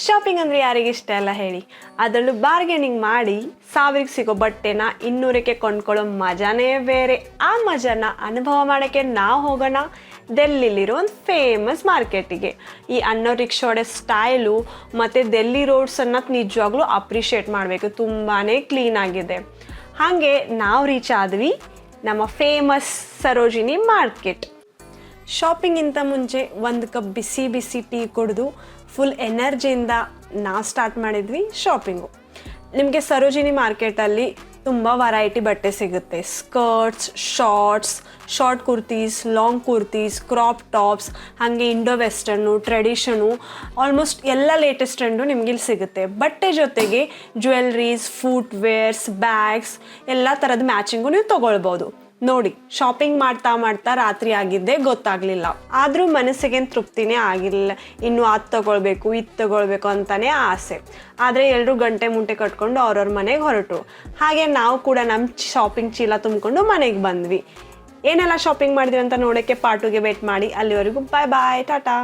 Shopping ಅಂದರೆ ಯಾರಿಗೆ ಇಷ್ಟ ಅಲ್ಲ ಹೇಳಿ. ಅದರಲ್ಲೂ ಬಾರ್ಗೇನಿಂಗ್ ಮಾಡಿ 1000ಕ್ಕೆ ಸಿಗೋ ಬಟ್ಟೆನ 200ಕ್ಕೆ ಕೊಂಡ್ಕೊಳ್ಳೋ ಮಜಾನೇ ಬೇರೆ. ಆ ಮಜಾನ ಅನುಭವ ಮಾಡೋಕ್ಕೆ ನಾವು ಹೋಗೋಣ ಡೆಲ್ಲಿಲಿರೋ ಒಂದು ಫೇಮಸ್ ಮಾರ್ಕೆಟಿಗೆ. ಈ ಅನ್ನೋ ರಿಕ್ಷಾಡೆ ಸ್ಟೈಲು ಮತ್ತು ಡೆಲ್ಲಿ ರೋಡ್ಸನ್ನು ನಿಜವಾಗ್ಲೂ ಅಪ್ರಿಷಿಯೇಟ್ ಮಾಡಬೇಕು. ತುಂಬಾ ಕ್ಲೀನ್ ಆಗಿದೆ. ಹಾಗೆ ನಾವು ರೀಚ್ ಆದ್ವಿ ನಮ್ಮ ಫೇಮಸ್ ಸರೋಜಿನಿ ಮಾರ್ಕೆಟ್. ಶಾಪಿಂಗಿಂತ ಮುಂಚೆ ಒಂದು ಕಪ್ ಬಿಸಿ ಬಿಸಿ ಟೀ ಕುಡಿದು ಫುಲ್ ಎನರ್ಜಿಯಿಂದ ನಾವು ಸ್ಟಾರ್ಟ್ ಮಾಡಿದ್ವಿ ಶಾಪಿಂಗು. ನಿಮಗೆ ಸರೋಜಿನಿ ಮಾರ್ಕೆಟಲ್ಲಿ ತುಂಬ ವೆರೈಟಿ ಬಟ್ಟೆ ಸಿಗುತ್ತೆ. Skirts, short kurtis, long kurtis, crop tops, ಹಾಗೆ ಇಂಡೋ ವೆಸ್ಟರ್ನು, ಟ್ರೆಡಿಷನು, ಆಲ್ಮೋಸ್ಟ್ ಎಲ್ಲ ಲೇಟೆಸ್ಟ್ ಟ್ರೆಂಡು ನಿಮಗಿಲ್ಲಿ ಸಿಗುತ್ತೆ. ಬಟ್ಟೆ ಜೊತೆಗೆ ಜ್ಯುವೆಲ್ರೀಸ್, ಫುಟ್ವೇರ್ಸ್, ಬ್ಯಾಗ್ಸ್ ಎಲ್ಲ ಥರದ ಮ್ಯಾಚಿಂಗು ನೀವು ತೊಗೊಳ್ಬೋದು. ನೋಡಿ, ಶಾಪಿಂಗ್ ಮಾಡ್ತಾ ರಾತ್ರಿ ಆಗಿದ್ದೇ ಗೊತ್ತಾಗಲಿಲ್ಲ. ಆದರೂ ಮನಸ್ಸಿಗೇನು ತೃಪ್ತಿನೇ ಆಗಿರಲಿಲ್ಲ. ಇನ್ನು ಅದು ತೊಗೊಳ್ಬೇಕು, ಇದು ತೊಗೊಳ್ಬೇಕು ಅಂತಲೇ ಆಸೆ. ಆದರೆ ಎಲ್ಲರೂ ಗಂಟೆ ಮುಂಟೆ ಕಟ್ಕೊಂಡು ಅವ್ರವ್ರ ಮನೆಗೆ ಹೊರಟರು. ಹಾಗೆ ನಾವು ಕೂಡ ನಮ್ಮ ಶಾಪಿಂಗ್ ಚೀಲ ತುಂಬಿಕೊಂಡು ಮನೆಗೆ ಬಂದ್ವಿ. ಏನೆಲ್ಲ ಶಾಪಿಂಗ್ ಮಾಡಿದ್ವಿ ಅಂತ ನೋಡೋಕ್ಕೆ ಪಾರ್ಟುಗೆ ವೇಟ್ ಮಾಡಿ. ಅಲ್ಲಿವರೆಗೂ ಬಾಯ್ ಟಾಟಾ.